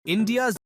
India's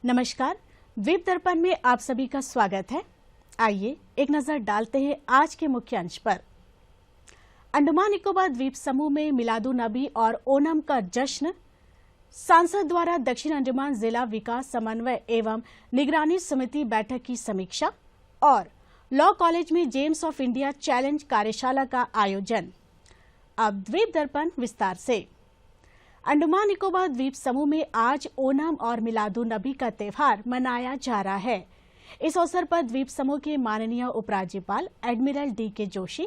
नमस्कार, द्वीप दर्पण में आप सभी का स्वागत है। आइए एक नजर डालते हैं आज के मुख्य अंश पर। अंडमान निकोबार द्वीप समूह में मिलादुन नबी और ओणम का जश्न, सांसद द्वारा दक्षिण अंडमान जिला विकास समन्वय एवं निगरानी समिति बैठक की समीक्षा और लॉ कॉलेज में जेम्स ऑफ इंडिया चैलेंज कार्यशाला का आयोजन। अब द्वीप दर्पण विस्तार से। अंडमान निकोबार द्वीप समूह में आज ओणम और मिलादुन नबी का त्यौहार मनाया जा रहा है। इस अवसर पर द्वीप समूह के माननीय उपराज्यपाल एडमिरल डी.के. जोशी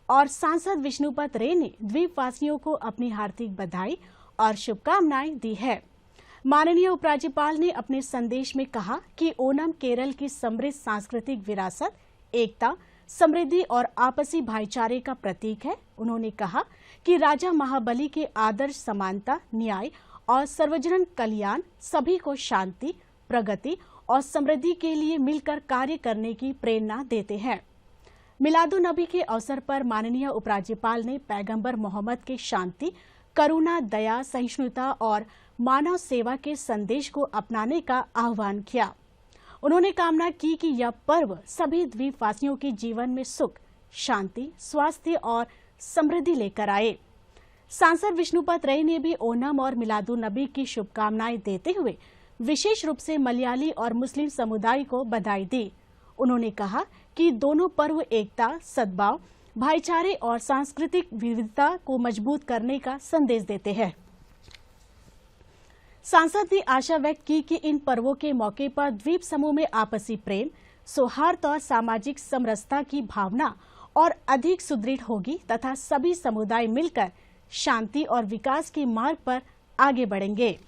और सांसद विष्णुपत रे ने द्वीपवासियों को अपनी हार्दिक बधाई और शुभकामनाएं दी है। माननीय उपराज्यपाल ने अपने संदेश में कहा कि ओणम केरल की समृद्ध सांस्कृतिक विरासत, एकता, समृद्धि और आपसी भाईचारे का प्रतीक है। उन्होंने कहा कि राजा महाबली के आदर्श समानता, न्याय और सार्वजनिक कल्याण सभी को शांति, प्रगति और समृद्धि के लिए मिलकर कार्य करने की प्रेरणा देते हैं। मिलादुन नबी के अवसर पर माननीय उपराज्यपाल ने पैगंबर मोहम्मद के शांति, करुणा, दया, सहिष्णुता और मानव सेवा के संदेश को अपनाने का आह्वान किया। उन्होंने कामना की कि यह पर्व सभी द्वीपवासियों के जीवन में सुख, शांति, स्वास्थ्य और समृद्धि लेकर आए। सांसद विष्णुपत रे ने भी ओणम और मिलादुन नबी की शुभकामनाएं देते हुए विशेष रूप से मलयाली और मुस्लिम समुदाय को बधाई दी। उन्होंने कहा कि दोनों पर्व एकता, सद्भाव, भाईचारे और सांस्कृतिक विविधता को मजबूत करने का संदेश देते हैं। सांसद ने आशा व्यक्त की कि इन पर्वों के मौके पर द्वीप समूह में आपसी प्रेम, सौहार्द और सामाजिक समरसता की भावना और अधिक सुदृढ़ होगी तथा सभी समुदाय मिलकर शांति और विकास के मार्ग पर आगे बढ़ेंगे।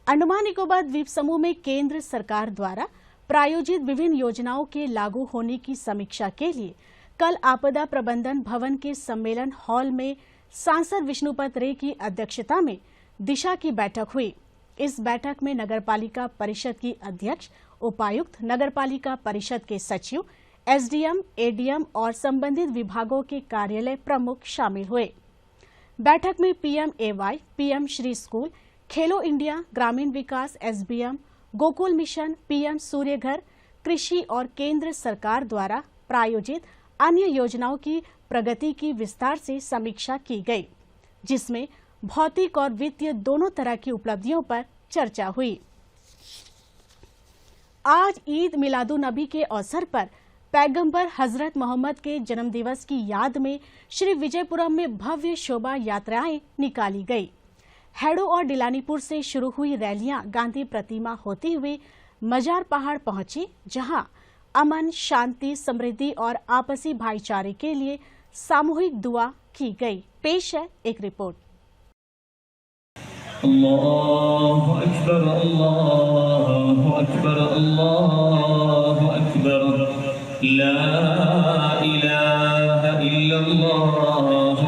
अंडमान निकोबार द्वीप समूह में केंद्र सरकार द्वारा प्रायोजित विभिन्न योजनाओं के लागू होने की समीक्षा के लिए कल आपदा प्रबंधन भवन के सम्मेलन हॉल में सांसद विष्णुपत रे की अध्यक्षता में दिशा की बैठक हुई। इस बैठक में नगरपालिका परिषद की अध्यक्ष, उपायुक्त, नगरपालिका परिषद के सचिव, एसडीएम, एडीएम और संबंधित विभागों के कार्यालय प्रमुख शामिल हुए। बैठक में पीएमएवाई, पीएम श्री स्कूल, खेलो इंडिया, ग्रामीण विकास, एसबीएम, गोकुल मिशन, पीएम सूर्य घर, कृषि और केंद्र सरकार द्वारा प्रायोजित अन्य योजनाओं की प्रगति की विस्तार से समीक्षा की गई, जिसमें भौतिक और वित्तीय दोनों तरह की उपलब्धियों पर चर्चा हुई। आज ईद मिलादुन नबी के अवसर पर पैगंबर हजरत मोहम्मद के जन्मदिवस की याद में श्री विजयपुरम में भव्य शोभा यात्राएं निकाली गई। हैडो और डिलानीपुर से शुरू हुई रैलियां गांधी प्रतिमा होती हुई मजार पहाड़ पहुंची, जहां अमन, शांति, समृद्धि और आपसी भाईचारे के लिए सामूहिक दुआ की गई। पेश है एक रिपोर्ट। अल्लाहु अकबर, अल्लाहु अकबर, अल्लाहु अकबर। ला इलाहा इल्लल्लाह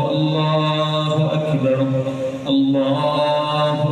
अल्लाहु अकबर अल्लाहु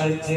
अच्छे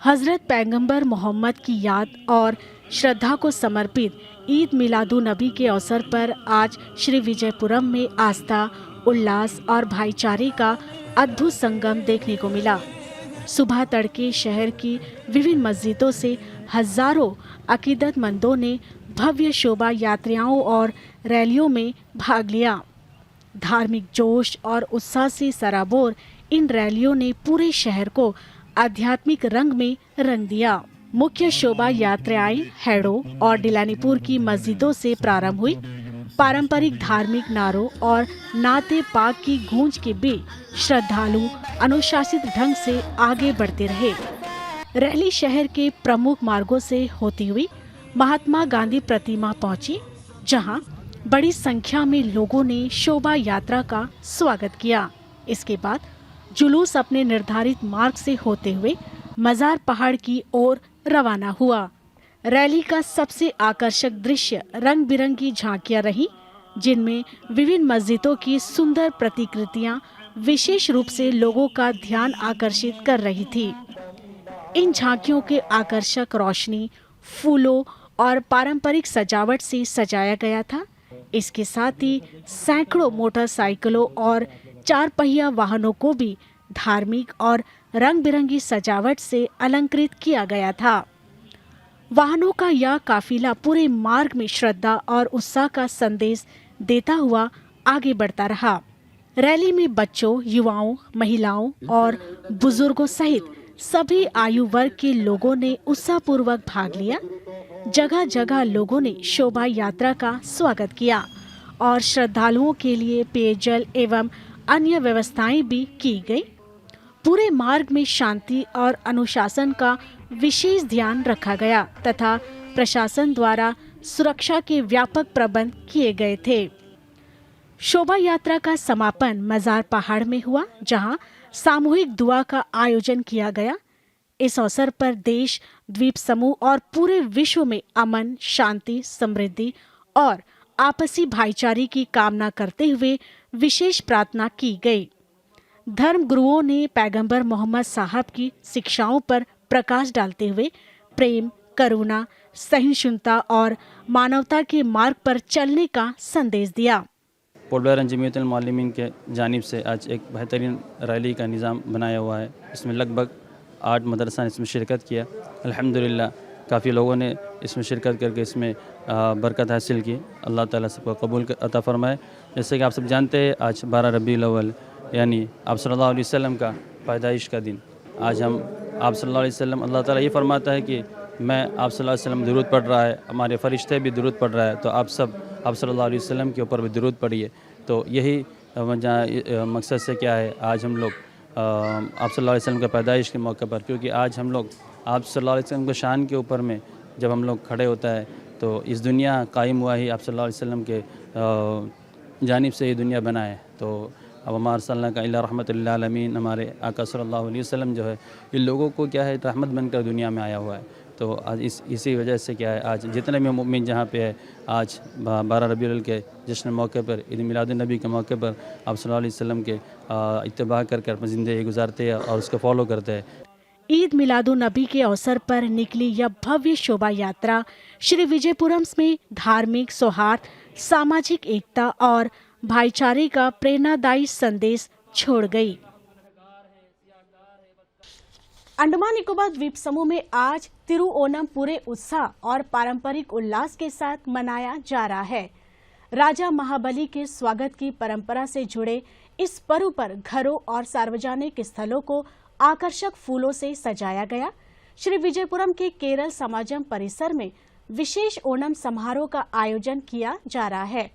हजरत पैगंबर मोहम्मद की याद और श्रद्धा को समर्पित ईद मिलादुन्नबी के अवसर पर आज श्री विजयपुरम में आस्था, उल्लास और भाईचारे का अद्भुत संगम देखने को मिला। सुबह तड़के शहर की विभिन्न मस्जिदों से हजारों अकीदतमंदों ने भव्य शोभा यात्राओं और रैलियों में भाग लिया। धार्मिक जोश और उत्साह से सराबोर इन रैलियों ने पूरे शहर को आध्यात्मिक रंग में रंग दिया। मुख्य शोभा यात्राएं हैडो और डिलानीपुर की मस्जिदों से प्रारंभ हुई। पारंपरिक धार्मिक नारों और नाते पाक की गूंज के बीच श्रद्धालु अनुशासित ढंग से आगे बढ़ते रहे। रैली शहर के प्रमुख मार्गों से होती हुई महात्मा गांधी प्रतिमा पहुंची, जहां बड़ी संख्या में लोगों ने शोभा यात्रा का स्वागत किया। इसके बाद जुलूस अपने निर्धारित मार्ग से होते हुए मजार पहाड़ की ओर रवाना हुआ। रैली का सबसे आकर्षक दृश्य रंग बिरंगी झांकियां रही, जिनमें विभिन्न मस्जिदों की सुंदर प्रतिकृतियां विशेष रूप से लोगों का ध्यान आकर्षित कर रही थी। इन झांकियों के आकर्षक रोशनी, फूलों और पारंपरिक सजावट से सजाया गया था। इसके साथ ही सैकड़ों मोटरसाइकिलों और चार पहिया वाहनों को भी धार्मिक और रंग बिरंगी सजावट से अलंकृत किया गया था। वाहनों का यह काफिला पूरे मार्ग में श्रद्धा और उत्साह का संदेश देता हुआ आगे बढ़ता रहा। रैली में बच्चों, युवाओं, महिलाओं और बुजुर्गों सहित सभी आयु वर्ग के लोगों ने उत्साहपूर्वक भाग लिया। जगह जगह लोगों ने शोभा यात्रा का स्वागत किया और श्रद्धालुओं के लिए पेयजल एवं अन्य व्यवस्थाएं भी की गई। पूरे मार्ग में शांति और अनुशासन का विशेष ध्यान रखा गया तथा प्रशासन द्वारा सुरक्षा के व्यापक प्रबंध किए गए थे। शोभा यात्रा का समापन मजार पहाड़ में हुआ, जहां सामूहिक दुआ का आयोजन किया गया। इस अवसर पर देश, द्वीप समूह और पूरे विश्व में अमन, शांति, समृद्धि और आपसी भाईचारे की कामना करते हुए विशेष प्रार्थना की गई। धर्म गुरुओं ने पैगंबर मोहम्मद साहब की शिक्षाओं पर प्रकाश डालते हुए प्रेम, करुणा, सहिष्णुता और मानवता के मार्ग पर चलने का संदेश दिया। पोर्ट ब्लेयर जमीयतुल मुअल्लिमीन के जानिब से आज एक बेहतरीन रैली का निज़ाम बनाया हुआ है। इसमें लगभग 8 मदरसा ने इसमें शिरकत किया। अल्हम्दुलिल्लाह काफ़ी लोगों ने इसमें शिरकत करके इसमें बरकत हासिल की। अल्लाह ताला सबको कबूल अता फरमाए। जैसे कि आप सब जानते हैं, आज 12 रबीउल अव्वल यानी आप सल्लल्लाहु अलैहि वसल्लम का पैदाइश का दिन। आज हम आप सल्लल्लाहु अलैहि वसल्लम, अल्लाह ताला ये फरमाता है कि मैं आप सल्लल्लाहु अलैहि वसल्लम दुरूद पढ़ रहा है, हमारे फरिश्ते भी दुरूद पढ़ रहा है, तो आप सब आप सल्लल्लाहु अलैहि वसल्लम के ऊपर भी दुरूद पढ़िए। तो यही मकसद से क्या है, आज हम लोग आप सल्लल्लाहु अलैहि वसल्लम का पैदाइश के मौके पर, क्योंकि आज हम लोग आप सल्लल्लाहु अलैहि वसल्लम के शान के ऊपर में जब हम लोग खड़े होता है तो इस दुनिया कायम हुआ ही आप सल्लल्लाहु अलैहि वसल्लम के जानिब से ये दुनिया बना है। तो अब हमारा सल्लल्लाहु का इल्ला रहमतुल लिल आलमीन, हमारे आका सल्लल्लाहु अलैहि वसल्लम जो है इन लोगों को क्या है रहमत बनकर दुनिया में आया हुआ है। तो आज इसी वजह से क्या है, आज जितने भी मुमिन जहाँ पे है, आज 12 रबीउल अव्वल के जश्न मौके पर, ईद मिलादुन्नबी के मौके पर आप सल्लल्लाहु अलैहि वसल्लम के इत्तिबा करके अपनी ज़िंदगी गुजारते हैं और उसको फॉलो करते हैं। ईद मिलादुन्नबी के अवसर पर निकली यह भव्य शोभा यात्रा श्री विजयपुरम में धार्मिक सौहार्द, सामाजिक एकता और भाईचारे का प्रेरणादायी संदेश छोड़ गई। अंडमान निकोबार द्वीप समूह में आज तिरुओणम पूरे उत्साह और पारंपरिक उल्लास के साथ मनाया जा रहा है। राजा महाबली के स्वागत की परंपरा से जुड़े इस पर्व पर घरों और सार्वजनिक स्थलों को आकर्षक फूलों से सजाया गया। श्री विजयपुरम के केरल समाजम परिसर में विशेष ओणम समारोह का आयोजन किया जा रहा है।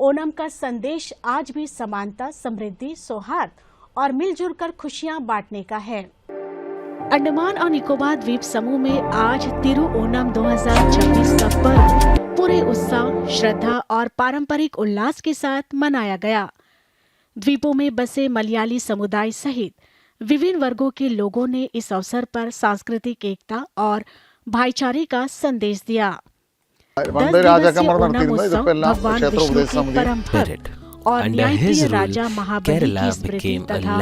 ओणम का संदेश आज भी समानता, समृद्धि, सौहार्द और मिलजुल कर खुशियां बांटने का है। अंडमान और निकोबार द्वीप समूह में आज तिरुओणम 2026 का पर्व पूरे उत्साह, श्रद्धा और पारंपरिक उल्लास के साथ मनाया गया। द्वीपों में बसे मलयाली समुदाय सहित विभिन्न वर्गों के लोगों ने इस अवसर पर सांस्कृतिक एकता और भाईचारे का संदेश दिया। 10 दिवसीय ओणम उत्सव भगवान विष्णु के परम भक्त और न्यायप्रिय राजा महाबली की स्मृति तथा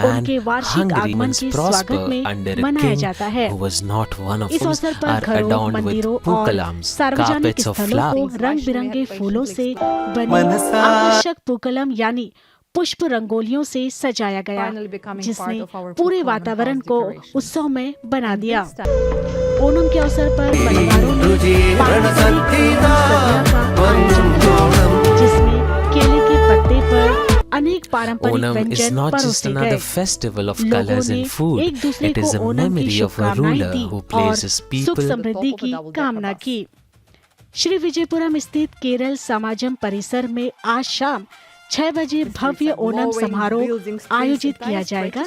उनके वार्षिक आगमन के स्वागत में मनाया जाता है। इस अवसर पर घरों, मंदिरों और सार्वजनिक स्थलों को रंग बिरंगे फूलों से बने आकर्षक पूकलम यानी पुष्प रंगोलियों से सजाया गया, जिसने पूरे वातावरण को उत्सव में बना दिया। ओणम के अवसर पर परिवारों ने जिसमें केले के पत्ते पर अनेक पारंपरिक व्यंजन परोसे गए। लोगों ने एक दूसरे को ओणम की शुभकामनाएं दी और सुख समृद्धि की कामना की। श्री विजयपुरम स्थित केरल समाजम परिसर में आज शाम 6 बजे भव्य ओणम समारोह आयोजित किया जाएगा।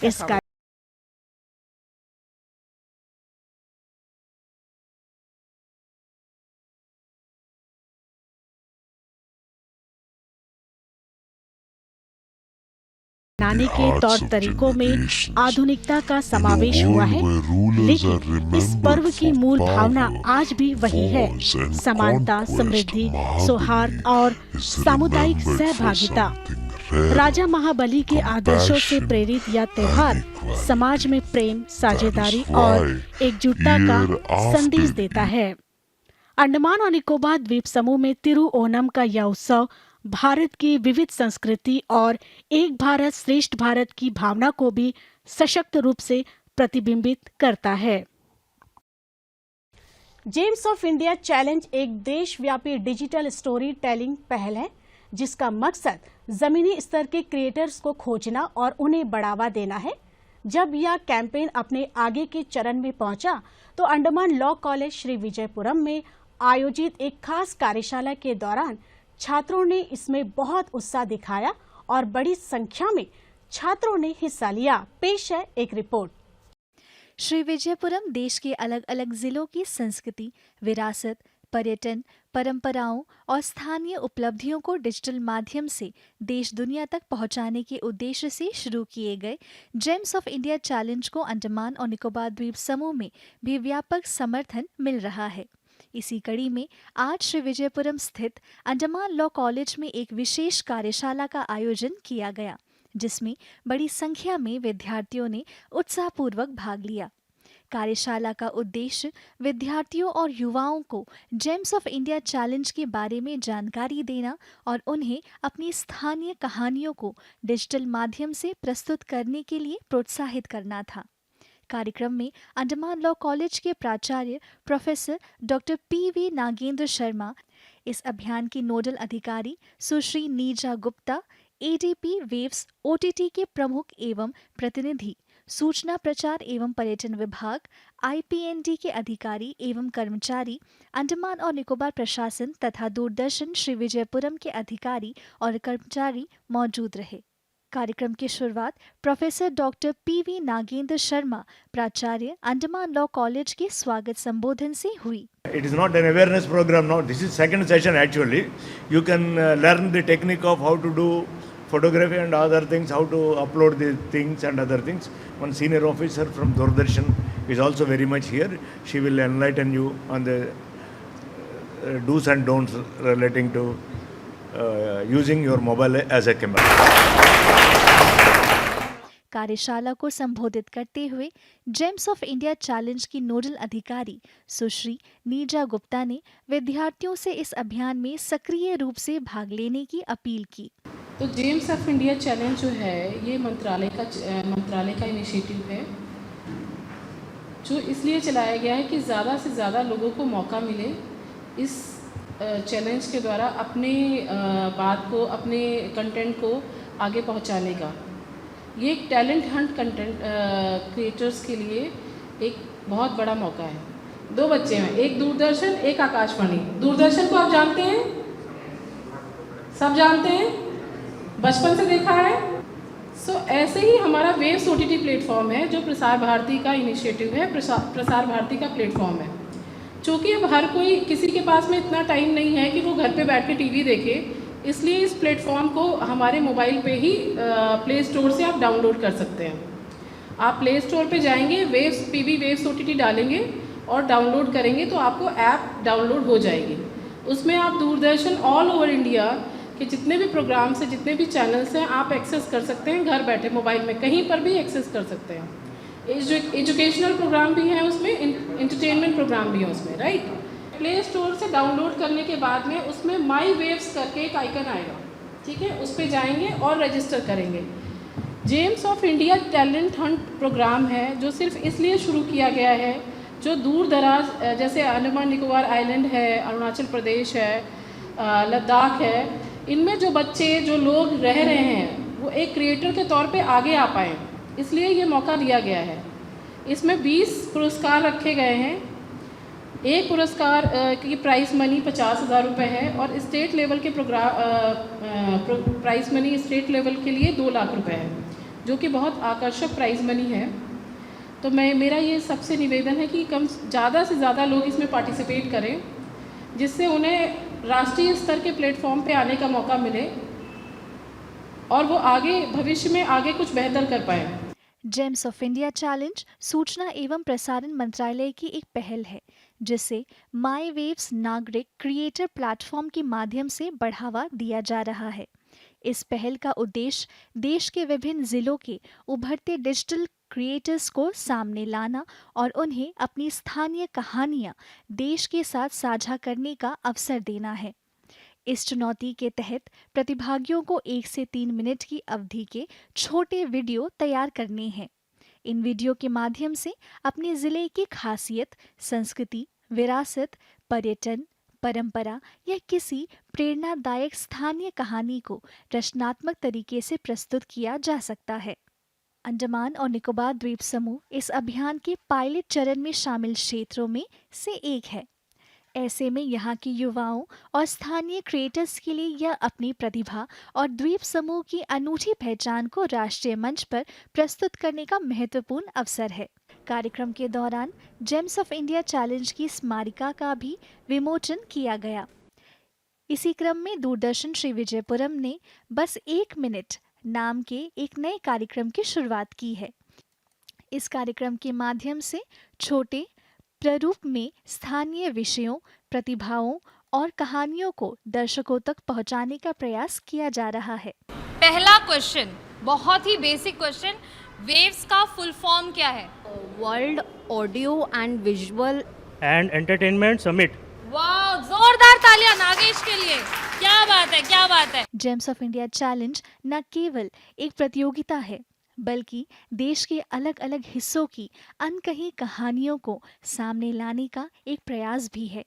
इस मनाने के तौर तरीकों में आधुनिकता का समावेश हुआ है, लेकिन इस पर्व की मूल भावना आज भी वही है: समानता, समृद्धि, सौहार्द और सामुदायिक सहभागिता। राजा महाबली के आदर्शों से प्रेरित यह त्योहार समाज में प्रेम, साझेदारी और एकजुटता का संदेश देता है। अंडमान और निकोबार द्वीप समूह में तिरुओणम का यह उत्सव भारत की विविध संस्कृति और एक भारत श्रेष्ठ भारत की भावना को भी सशक्त रूप से प्रतिबिंबित करता है। जेम्स ऑफ इंडिया चैलेंज एक देशव्यापी डिजिटल स्टोरी टेलिंग पहल है, जिसका मकसद जमीनी स्तर के क्रिएटर्स को खोजना और उन्हें बढ़ावा देना है। जब यह कैंपेन अपने आगे के चरण में पहुंचा, तो अंडमान लॉ कॉलेज श्री विजयपुरम में आयोजित एक खास कार्यशाला के दौरान छात्रों ने इसमें बहुत उत्साह दिखाया और बड़ी संख्या में छात्रों ने हिस्सा लिया। पेश है एक रिपोर्ट। श्री विजयपुरम देश के अलग अलग जिलों की संस्कृति, विरासत, पर्यटन, परंपराओं और स्थानीय उपलब्धियों को डिजिटल माध्यम से देश दुनिया तक पहुंचाने के उद्देश्य से शुरू किए गए जेम्स ऑफ इंडिया चैलेंज को अंडमान और निकोबार द्वीप समूह में भी व्यापक समर्थन मिल रहा है। इसी कड़ी में आज श्री विजयपुरम स्थित अंडमान लॉ कॉलेज में एक विशेष कार्यशाला का आयोजन किया गया, जिसमें बड़ी संख्या में विद्यार्थियों ने उत्साहपूर्वक भाग लिया। कार्यशाला का उद्देश्य विद्यार्थियों और युवाओं को जेम्स ऑफ इंडिया चैलेंज के बारे में जानकारी देना और उन्हें अपनी स्थानीय कहानियों को डिजिटल माध्यम से प्रस्तुत करने के लिए प्रोत्साहित करना था। कार्यक्रम में अंडमान लॉ कॉलेज के प्राचार्य professor doctor P V. Nagendra Sharma, इस अभियान की नोडल अधिकारी Sushri Neeja Gupta, ADP Waves OTT के प्रमुख एवं प्रतिनिधि, सूचना प्रचार एवं पर्यटन विभाग, आईपीएनडी के अधिकारी एवं कर्मचारी, अंडमान और निकोबार प्रशासन तथा दूरदर्शन श्री विजयपुरम के अधिकारी और कर्मचारी मौजूद रहे। कार्यक्रम की शुरुआत professor doctor P V. Nagendra Sharma, प्राचार्य अंडमान लॉ कॉलेज के स्वागत संबोधन से हुई। It is not an awareness program now. This is second session actually. You can learn the technique of how to do photography and other things, how to upload the things and other things. One senior officer from Doordarshan is also very much here. She will enlighten you on the do's and don'ts relating to using your mobile as a camera. कार्यशाला को संबोधित करते हुए James of India challenge की nodal अधिकारी सुश्री नीजा गुप्ता ने विद्यार्थियों से इस अभियान में सक्रिय रूप से भाग लेने की अपील की। तो जेम्स ऑफ इंडिया चैलेंज जो है, ये मंत्रालय का इनिशिएटिव है, जो इसलिए चलाया गया है कि ज़्यादा से ज़्यादा लोगों को मौका मिले इस चैलेंज के द्वारा अपने बात को, अपने कंटेंट को आगे पहुंचाने का। ये एक टैलेंट हंट कंटेंट क्रिएटर्स के लिए एक बहुत बड़ा मौका है। 2 बच्चे हैं, एक दूरदर्शन, एक आकाशवाणी। दूरदर्शन को आप जानते हैं? सब जानते हैं? बचपन से देखा है? ऐसे ही हमारा वेव्स OTT प्लेटफॉर्म है जो प्रसार भारती का इनिशिएटिव है, प्रसार भारती का प्लेटफॉर्म है। चूँकि अब हर कोई, किसी के पास में इतना टाइम नहीं है कि वो घर पे बैठ के टीवी देखे, इसलिए इस प्लेटफॉर्म को हमारे मोबाइल पे ही प्ले स्टोर से आप डाउनलोड कर सकते हैं। आप प्ले स्टोर पे जाएंगे, वेव्स OTT डालेंगे और डाउनलोड करेंगे तो आपको ऐप डाउनलोड हो जाएगी। उसमें आप दूरदर्शन ऑल ओवर इंडिया के जितने भी प्रोग्राम्स हैं, जितने भी चैनल्स हैं, आप एक्सेस कर सकते हैं। घर बैठे मोबाइल में कहीं पर भी एक्सेस कर सकते हैं। एजुकेशनल प्रोग्राम भी हैं उसमें, एंटरटेनमेंट प्रोग्राम भी है उसमें, राइट। प्ले स्टोर से डाउनलोड करने के बाद में उसमें माई वेव्स करके एक आइकन आएगा, ठीक है, उस पर जाएंगे और रजिस्टर करेंगे। Gems of India talent hunt program है जो सिर्फ इसलिए शुरू किया गया है, जो दूर दराज जैसे अंडमान निकोबार आइलैंड है, अरुणाचल प्रदेश है, लद्दाख है, इनमें जो बच्चे, जो लोग रह रहे हैं, वो एक क्रिएटर के तौर पे आगे आ पाएँ, इसलिए ये मौका दिया गया है। इसमें 20 पुरस्कार रखे गए हैं। एक पुरस्कार की प्राइस मनी 50,000 रुपये है और स्टेट लेवल के प्राइस मनी स्टेट लेवल के लिए 2 लाख रुपए है, जो कि बहुत आकर्षक प्राइस मनी है। तो मेरा ये सबसे निवेदन है कि ज़्यादा से ज़्यादा लोग इसमें पार्टिसिपेट करें, जिससे उन्हें राष्ट्रीय स्तर के प्लेटफॉर्म पे आने का मौका मिले और वो आगे भविष्य में आगे कुछ बेहतर कर पाए। जेम्स ऑफ इंडिया चैलेंज सूचना एवं प्रसारण मंत्रालय की एक पहल है, जिसे माई वेव्स नागरिक क्रिएटर प्लेटफॉर्म के माध्यम से बढ़ावा दिया जा रहा है। इस पहल का उद्देश्य देश के विभिन्न जिलों के उभरते डिजिटल क्रिएटर्स को सामने लाना और उन्हें अपनी स्थानीय कहानियां देश के साथ साझा करने का अवसर देना है। इस चुनौती के तहत प्रतिभागियों को 1 से 3 मिनट की अवधि के छोटे वीडियो तैयार करने हैं। इन वीडियो के माध्यम से अपने जिले की खासियत, संस्कृति, विरासत, पर्यटन, परंपरा या किसी प्रेरणादायक स्थानीय कहानी को रचनात्मक तरीके से प्रस्तुत किया जा सकता है। अंडमान और निकोबार द्वीप समूह इस अभियान के पायलट चरण में शामिल क्षेत्रों में से एक है। ऐसे में यहाँ के युवाओं और स्थानीय क्रिएटर्स के लिए यह अपनी प्रतिभा और द्वीप समूह की अनूठी पहचान को राष्ट्रीय मंच पर प्रस्तुत करने का महत्वपूर्ण अवसर है। कार्यक्रम के दौरान जेम्स ऑफ इंडिया चैलेंज की स्मारिका का भी विमोचन किया गया। इसी क्रम में दूरदर्शन श्री विजयपुरम ने बस 1 मिनट नाम के एक नए कार्यक्रम की शुरुआत की है। इस कार्यक्रम के माध्यम से छोटे प्रारूप में स्थानीय विषयों, प्रतिभाओं और कहानियों को दर्शकों तक पहुंचाने का प्रयास किया जा रहा है। पहला क्वेश्चन, बहुत ही बेसिक क्वेश्चन, वेव्स का फुल फॉर्म क्या है? World audio and visual and entertainment summit. वाह, जोरदार तालियां नागेश के लिए। क्या बात है, क्या बात है। जेम्स ऑफ इंडिया चैलेंज न केवल एक प्रतियोगिता है, बल्कि देश के अलग अलग हिस्सों की अनकही कहानियों को सामने लाने का एक प्रयास भी है।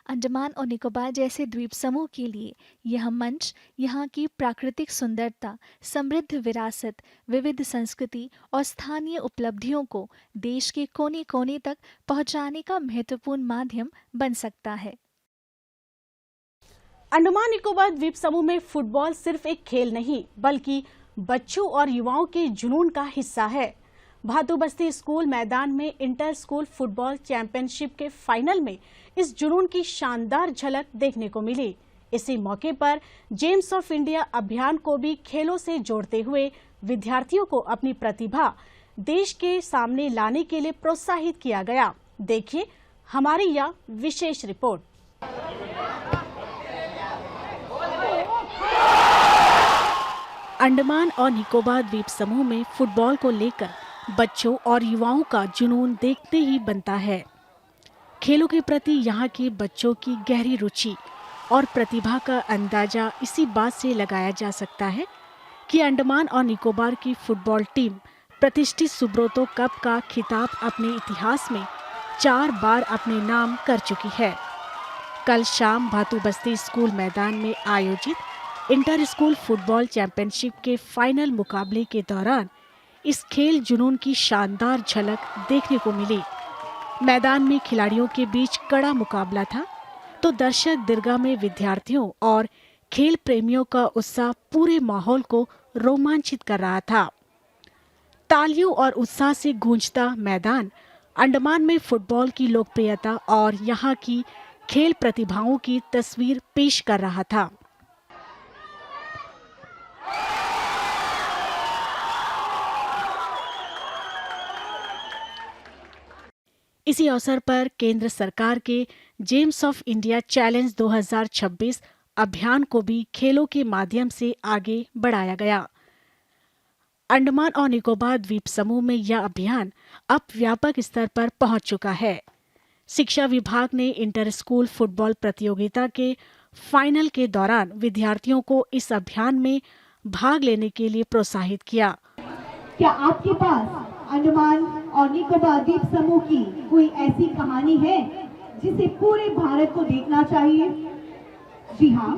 अंडमान और निकोबार जैसे द्वीप समूह के लिए यह मंच यहाँ की प्राकृतिक सुंदरता, समृद्ध विरासत, विविध संस्कृति और स्थानीय उपलब्धियों को देश के कोने कोने तक पहुँचाने का महत्वपूर्ण माध्यम बन सकता है। अंडमान निकोबार द्वीप समूह में फुटबॉल सिर्फ एक खेल नहीं, बल्कि बच्चों और युवाओं के जुनून का हिस्सा है। भातू बस्ती स्कूल मैदान में इंटर स्कूल फुटबॉल चैंपियनशिप के फाइनल में इस जुनून की शानदार झलक देखने को मिली। इसी मौके पर जेम्स ऑफ इंडिया अभियान को भी खेलों से जोड़ते हुए विद्यार्थियों को अपनी प्रतिभा देश के सामने लाने के लिए प्रोत्साहित किया गया। देखिए हमारी यह विशेष रिपोर्ट। अंडमान और निकोबार द्वीप समूह में फुटबॉल को लेकर बच्चों और युवाओं का जुनून देखते ही बनता है। खेलों के प्रति यहाँ के बच्चों की गहरी रुचि और प्रतिभा का अंदाजा इसी बात से लगाया जा सकता है कि अंडमान और निकोबार की फुटबॉल टीम प्रतिष्ठित सुब्रोतो कप का खिताब अपने इतिहास में 4 बार अपने नाम कर चुकी है। कल शाम भातू बस्ती स्कूल मैदान में आयोजित इंटर स्कूल फुटबॉल चैंपियनशिप के फाइनल मुकाबले के दौरान इस खेल जुनून की शानदार झलक देखने को मिली। मैदान में खिलाड़ियों के बीच कड़ा मुकाबला था, तो दर्शक दीर्घा में विद्यार्थियों और खेल प्रेमियों का उत्साह पूरे माहौल को रोमांचित कर रहा था। तालियों और उत्साह से गूंजता मैदान अंडमान में फुटबॉल की लोकप्रियता और यहाँ की खेल प्रतिभाओं की तस्वीर पेश कर रहा था। इसी अवसर पर केंद्र सरकार के जेम्स ऑफ इंडिया चैलेंज 2026 अभियान को भी खेलों के माध्यम से आगे बढ़ाया गया। अंडमान और निकोबार द्वीप समूह में यह अभियान अब व्यापक स्तर पर पहुंच चुका है। शिक्षा विभाग ने इंटर स्कूल फुटबॉल प्रतियोगिता के फाइनल के दौरान विद्यार्थियों को इस अभियान में भाग लेने के लिए प्रोत्साहित किया। क्या आपके पास अंडमान और निकोबार द्वीप समूह की कोई ऐसी कहानी है जिसे पूरे भारत को देखना चाहिए? जी हाँ,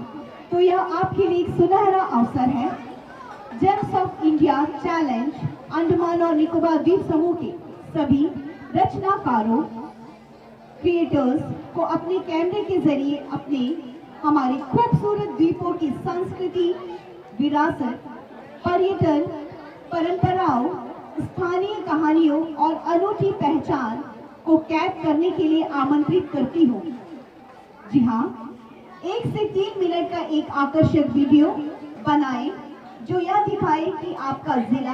तो यह आपके लिए एक सुनहरा अवसर है। James of India challenge Andaman और निकोबार द्वीप समूह के सभी रचनाकारों, क्रिएटर्स को अपने कैमरे के जरिए अपने हमारे खूबसूरत द्वीपों की संस्कृति, विरासत, पर्यटन, परंपराओं, स्थानीय कहानियों और अनूठी पहचान को कैद करने के लिए आमंत्रित करती हूँ। जी हाँ, 1 से 3 मिनट का एक आकर्षक वीडियो बनाएं जो यह दिखाए कि आपका जिला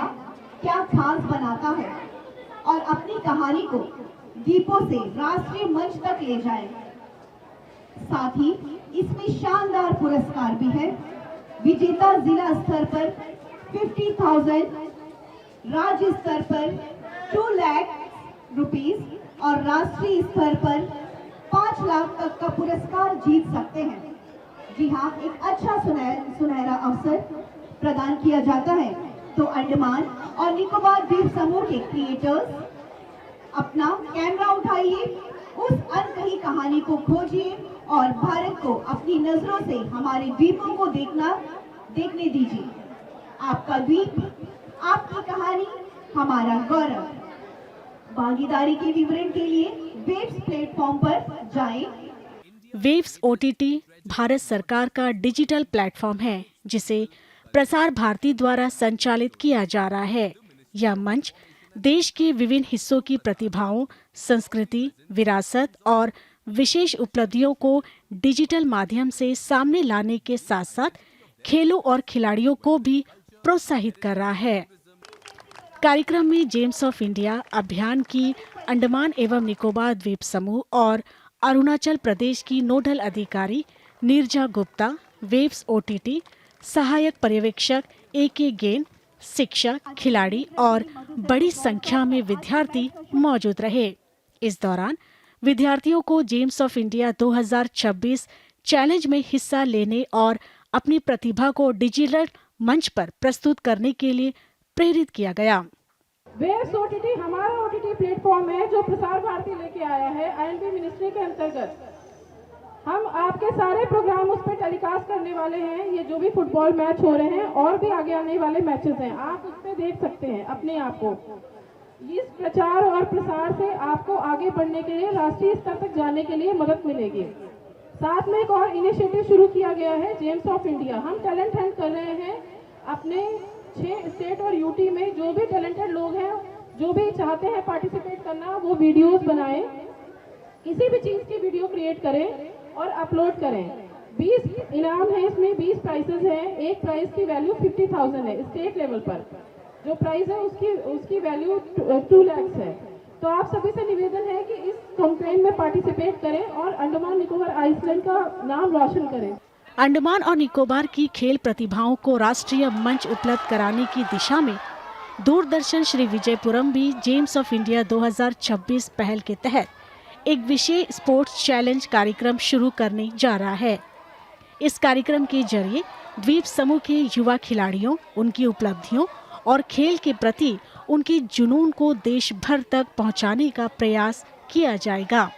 क्या खास बनाता है और अपनी कहानी को द्वीपों से राष्ट्रीय मंच तक ले जाएं। साथ ही इसमें शानदार पुरस्कार भी है। विजेता जिला स्तर पर 50,000, राज्य स्तर पर 2 लाख रुपीस और राष्ट्रीय स्तर पर 5 लाख तक का पुरस्कार जीत सकते हैं। जी हाँ, एक अच्छा सुनहरा अवसर प्रदान किया जाता है। तो अंडमान और निकोबार द्वीप समूह के क्रिएटर्स अपना कैमरा उठाइए, उस अनकही कहानी को खोजिए और भारत को अपनी नजरों से हमारे द्वीपों को देखने दीजिए। आपका द्वीप, आपकी कहानी, हमारा गौरव। भागीदारी के विवरण के लिए वेव्स प्लेटफॉर्म पर जाएं। वेव्स OTT भारत सरकार का डिजिटल प्लेटफॉर्म है जिसे प्रसार भारती द्वारा संचालित किया जा रहा है। यह मंच देश के विभिन्न हिस्सों की प्रतिभाओं, संस्कृति, विरासत और विशेष उपलब्धियों को डिजिटल माध्यम से सामने लाने के साथ साथ खेलों और खिलाड़ियों को भी प्रोत्साहित कर रहा है। कार्यक्रम में जेम्स ऑफ इंडिया अभियान की अंडमान एवं निकोबार द्वीप समूह और अरुणाचल प्रदेश की नोडल अधिकारी नीरजा गुप्ता, वेव्स OTT सहायक पर्यवेक्षक AK गेन, शिक्षक, खिलाड़ी और बड़ी संख्या में विद्यार्थी मौजूद रहे। इस दौरान विद्यार्थियों को जेम्स ऑफ इंडिया 2026 चैलेंज में हिस्सा लेने और अपनी प्रतिभा को डिजिटल मंच पर प्रस्तुत करने के लिए प्रेरित किया गया। वेव्स OTT हमारा OTT प्लेटफॉर्म है जो प्रसार भारती लेके आया है INB मिनिस्ट्री के अंतर्गत। हम आपके सारे प्रोग्राम उस पर टेलीकास्ट करने वाले हैं। ये जो भी फुटबॉल मैच हो रहे हैं और भी आगे आने वाले मैचेस हैं, आप उस पर देख सकते हैं अपने आप को। इस प्रचार और प्रसार से आपको आगे बढ़ने के लिए, राष्ट्रीय स्तर तक जाने के लिए मदद मिलेगी। साथ में एक और इनिशिएटिव शुरू किया गया है, जेम्स ऑफ इंडिया। हम टैलेंट हंट कर रहे हैं अपने 6 स्टेट और UT में। जो भी टैलेंटेड लोग हैं, जो भी चाहते हैं पार्टिसिपेट करना, वो वीडियोस बनाएं, किसी भी चीज़ की वीडियो क्रिएट करें और अपलोड करें। 20 इनाम है, इसमें 20 प्राइजेस हैं। एक प्राइज की वैल्यू 50,000 है स्टेट लेवल पर। जो प्राइज है उसकी वैल्यू 2 लाख है। तो आप सभी से निवेदन है कि इस कैंपेन में पार्टिसिपेट करें और अंडमान निकोबार आइसलैंड का नाम रोशन करें। अंडमान और निकोबार की खेल प्रतिभाओं को राष्ट्रीय मंच उपलब्ध कराने की दिशा में दूरदर्शन श्री विजयपुरम भी जेम्स ऑफ इंडिया 2026 पहल के तहत एक विशेष स्पोर्ट्स चैलेंज कार्यक्रम शुरू करने जा रहा है। इस कार्यक्रम के जरिए द्वीप समूह के युवा खिलाड़ियों, उनकी उपलब्धियों और खेल के प्रति उनके जुनून को देश भर तक पहुंचाने का प्रयास किया जाएगा।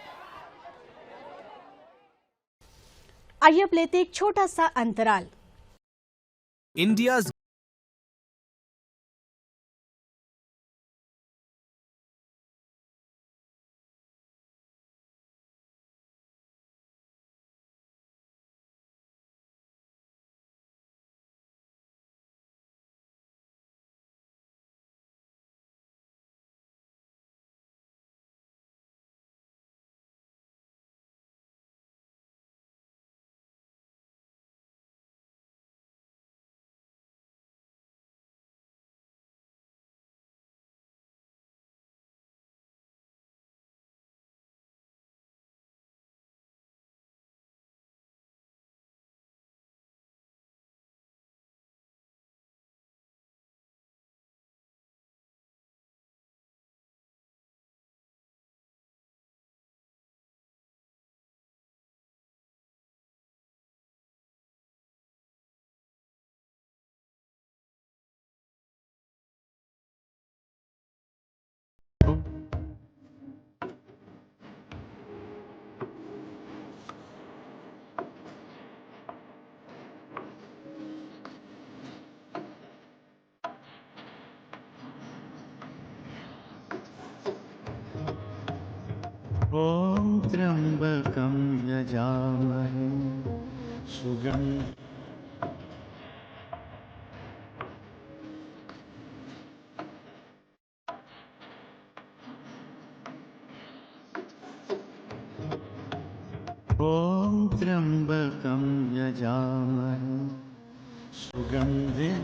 आइए अब लेते एक छोटा सा अंतराल। इंडियाज ॐ त्र्यम्बकं यजामहे सुगन्धिं ॐ त्र्यम्बकं यजामहे सुगन्धिं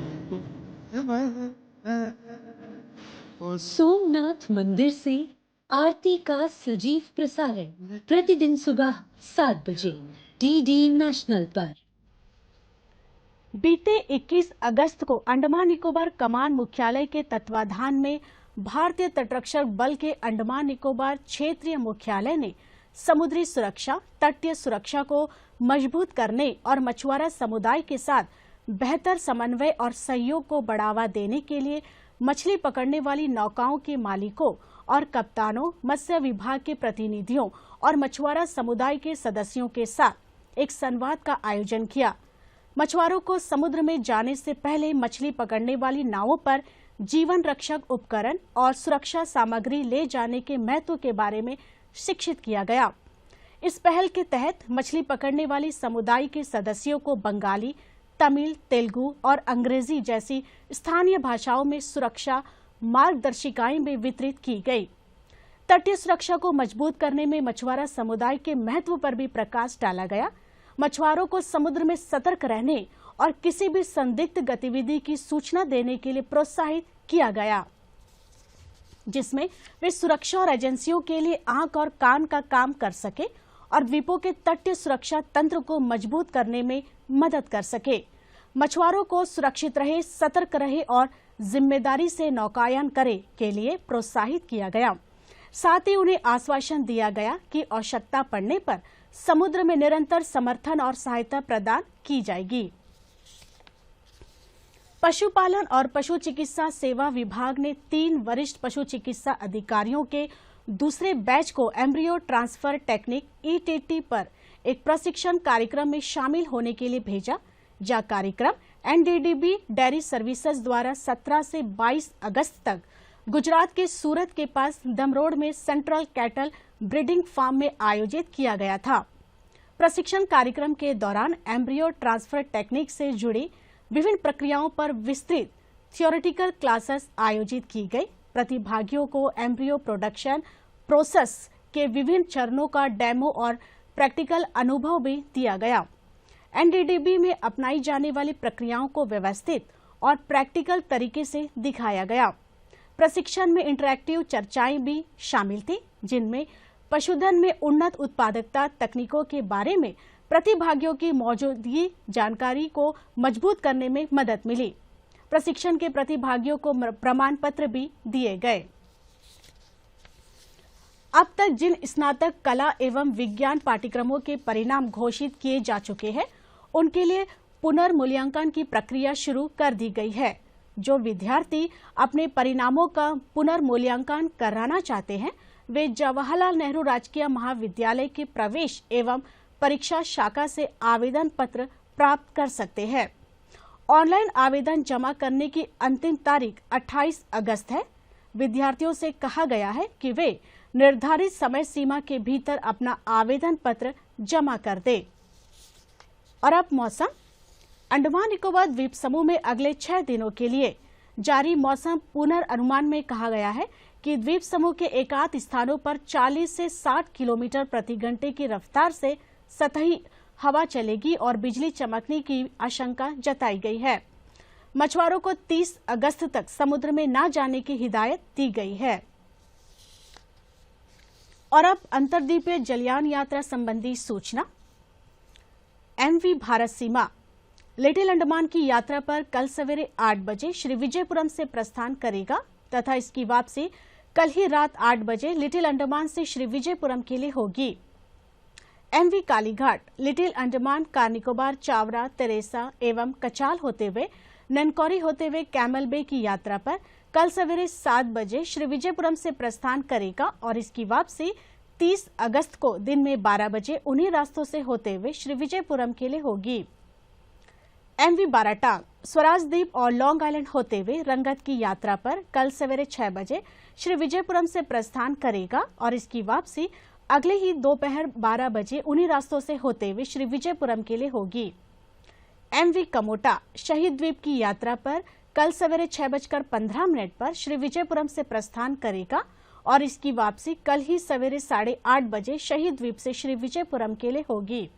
सोमनाथ मंदिर से आरती का सजीव प्रसारण प्रतिदिन सुबह 7 बजे डीडी नेशनल पर। बीते 21 अगस्त को अंडमान निकोबार कमान मुख्यालय के तत्वाधान में भारतीय तटरक्षक बल के अंडमान निकोबार क्षेत्रीय मुख्यालय ने समुद्री सुरक्षा, तटीय सुरक्षा को मजबूत करने और मछुआरा समुदाय के साथ बेहतर समन्वय और सहयोग को बढ़ावा देने के लिए मछली पकड़ने वाली नौकाओं के मालिकों और कप्तानों, मत्स्य विभाग के प्रतिनिधियों और मछुआरा समुदाय के सदस्यों के साथ एक संवाद का आयोजन किया। मछुआरों को समुद्र में जाने से पहले मछली पकड़ने वाली नावों पर जीवन रक्षक उपकरण और सुरक्षा सामग्री ले जाने के महत्व के बारे में शिक्षित किया गया। इस पहल के तहत मछली पकड़ने वाली समुदाय के सदस्यों को बंगाली, तमिल, तेलुगु और अंग्रेजी जैसी स्थानीय भाषाओं में सुरक्षा मार्गदर्शिकाएं भी वितरित की गई। तटीय सुरक्षा को मजबूत करने में मछुआरा समुदाय के महत्व पर भी प्रकाश डाला गया। मछुआरों को समुद्र में सतर्क रहने और किसी भी संदिग्ध गतिविधि की सूचना देने के लिए प्रोत्साहित किया गया, जिसमें वे सुरक्षा और एजेंसियों के लिए आंख और कान का काम कर सके और द्वीपों के तटीय सुरक्षा तंत्र को मजबूत करने में मदद कर सके। मछुआरों को सुरक्षित रहे, सतर्क रहे और जिम्मेदारी से नौकायन करे के लिए प्रोत्साहित किया गया। साथ ही उन्हें आश्वासन दिया गया कि आवश्यकता पड़ने पर समुद्र में निरंतर समर्थन और सहायता प्रदान की जाएगी। पशुपालन और पशु चिकित्सा सेवा विभाग ने 3 वरिष्ठ पशु चिकित्सा अधिकारियों के दूसरे बैच को एम्ब्रियो ट्रांसफर टेक्निक (ETT) पर एक प्रशिक्षण कार्यक्रम में शामिल होने के लिए भेजा। यह कार्यक्रम NDDB डेयरी सर्विसेज द्वारा 17 से 22 अगस्त तक गुजरात के सूरत के पास दमरोड में सेंट्रल कैटल ब्रीडिंग फार्म में आयोजित किया गया था। प्रशिक्षण कार्यक्रम के दौरान एम्ब्रियो ट्रांसफर टेक्निक से जुड़ी विभिन्न प्रक्रियाओं पर विस्तृत थियोरेटिकल क्लासेस आयोजित की गई। प्रतिभागियों को एम्ब्रियो प्रोडक्शन प्रोसेस के विभिन्न चरणों का डेमो और प्रैक्टिकल अनुभव भी दिया गया। NDDB में अपनाई जाने वाली प्रक्रियाओं को व्यवस्थित और प्रैक्टिकल तरीके से दिखाया गया। प्रशिक्षण में इंटरैक्टिव चर्चाएं भी शामिल थी, जिनमें पशुधन में उन्नत उत्पादकता तकनीकों के बारे में प्रतिभागियों की मौजूदगी जानकारी को मजबूत करने में मदद मिली। प्रशिक्षण के प्रतिभागियों को प्रमाण पत्र भी दिए गए। अब तक जिन स्नातक कला एवं विज्ञान पाठ्यक्रमों के परिणाम घोषित किए जा चुके हैं, उनके लिए पुनर्मूल्यांकन की प्रक्रिया शुरू कर दी गई है। जो विद्यार्थी अपने परिणामों का पुनर्मूल्यांकन कराना चाहते हैं, वे जवाहरलाल नेहरू राजकीय महाविद्यालय के प्रवेश एवं परीक्षा शाखा से आवेदन पत्र प्राप्त कर सकते हैं। ऑनलाइन आवेदन जमा करने की अंतिम तारीख 28 अगस्त है। विद्यार्थियों से कहा गया है कि वे निर्धारित समय सीमा के भीतर अपना आवेदन पत्र जमा कर दें। और अब मौसम। अंडमान निकोबार द्वीप समूह में अगले 6 दिनों के लिए जारी मौसम पूर्वानुमान में कहा गया है कि द्वीप समूह के एकाध स्थानों पर 40 से 60 किलोमीटर प्रति घंटे की रफ्तार से सतही हवा चलेगी और बिजली चमकने की आशंका जताई गई है। मछुआरों को 30 अगस्त तक समुद्र में न जाने की हिदायत दी गई है। और अब अंतर्द्वीपीय जलयान यात्रा संबंधी सूचना। MV भारत सीमा लिटिल अंडमान की यात्रा पर कल सवेरे 8 बजे श्री विजयपुरम से प्रस्थान करेगा तथा इसकी वापसी कल ही रात 8 बजे लिटिल अंडमान से श्री विजयपुरम के लिए होगी। MV कालीघाट लिटिल अंडमान, कार निकोबार, चावरा, तेरेसा एवं कचाल होते हुए ननकौरी होते हुए कैमल बे की यात्रा पर कल सवेरे 7 बजे श्री विजयपुरम से प्रस्थान करेगा और इसकी वापसी 30 अगस्त को दिन में 12 बजे उन्हीं रास्तों से होते हुए श्री विजयपुरम के लिए होगी। MV बाराटांग स्वराज द्वीप और लॉन्ग आइलैंड होते हुए रंगत की यात्रा पर कल सवेरे 6 बजे श्री विजयपुरम से प्रस्थान करेगा और इसकी वापसी अगले ही दोपहर 12 बजे उन्हीं रास्तों से होते हुए श्री विजयपुरम के लिए होगी। MV कमोटा शहीद द्वीप की यात्रा पर कल सवेरे 6:15 पर श्री विजयपुरम से प्रस्थान करेगा और इसकी वापसी कल ही सवेरे 8:30 बजे शहीद द्वीप से श्री विजयपुरम के लिए होगी।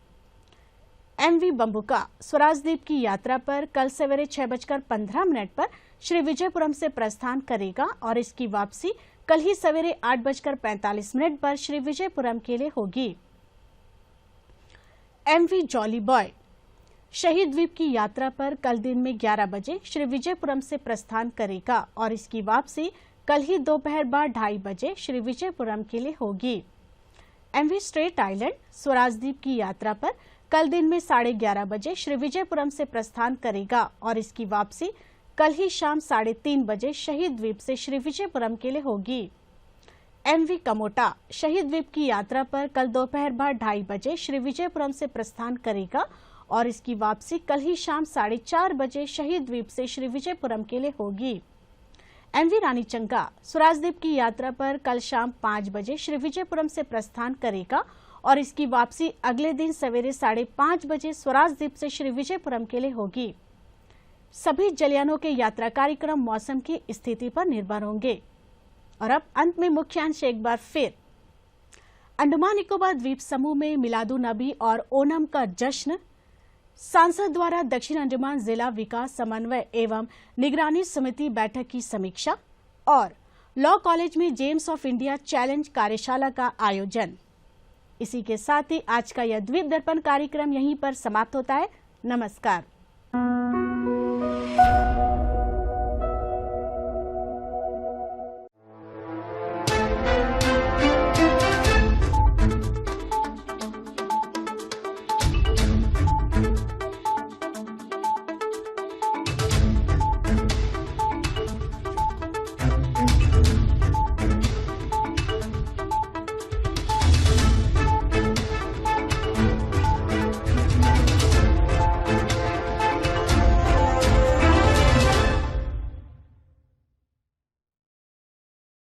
MV बम्बुका स्वराज द्वीप की यात्रा पर कल सवेरे 6:15 पर श्री विजयपुरम से प्रस्थान करेगा और इसकी वापसी कल ही सवेरे 8:45 पर श्री विजयपुरम के लिए होगी। MV जॉली बॉय शहीद द्वीप की यात्रा पर कल दिन में 11 बजे श्री विजयपुरम से प्रस्थान करेगा और इसकी वापसी कल ही दोपहर बाद 2:30 बजे श्री विजयपुरम के लिए होगी। MV स्ट्रेट आइलैंड स्वराज द्वीप की यात्रा पर कल दिन में 11:30 बजे श्री विजयपुरम से प्रस्थान करेगा और इसकी वापसी कल ही शाम 3:30 बजे शहीद द्वीप से श्री विजयपुरम के लिए होगी। MV कमोटा शहीद द्वीप की यात्रा पर कल दोपहर बाद 2:30 बजे श्री विजयपुरम से प्रस्थान करेगा और इसकी वापसी कल ही शाम 4:30 बजे शहीद द्वीप से श्री विजयपुरम के लिए होगी। MV रानी चंगा स्वराज द्वीप की यात्रा पर कल शाम 5 बजे श्री विजयपुरम से प्रस्थान करेगा और इसकी वापसी अगले दिन सवेरे 5:30 बजे स्वराज द्वीप से श्री विजयपुरम के लिए होगी। सभी जलयानों के यात्रा कार्यक्रम मौसम की स्थिति पर निर्भर होंगे। और अब अंत में मुख्यांश एक बार फिर। अंडमान निकोबार द्वीप समूह में मिलादुन नबी और ओणम का जश्न, सांसद द्वारा दक्षिण अंडमान जिला विकास समन्वय एवं निगरानी समिति बैठक की समीक्षा और लॉ कॉलेज में जेम्स ऑफ इंडिया चैलेंज कार्यशाला का आयोजन। इसी के साथ ही आज का यह द्वीप दर्पण कार्यक्रम यहीं पर समाप्त होता है। नमस्कार।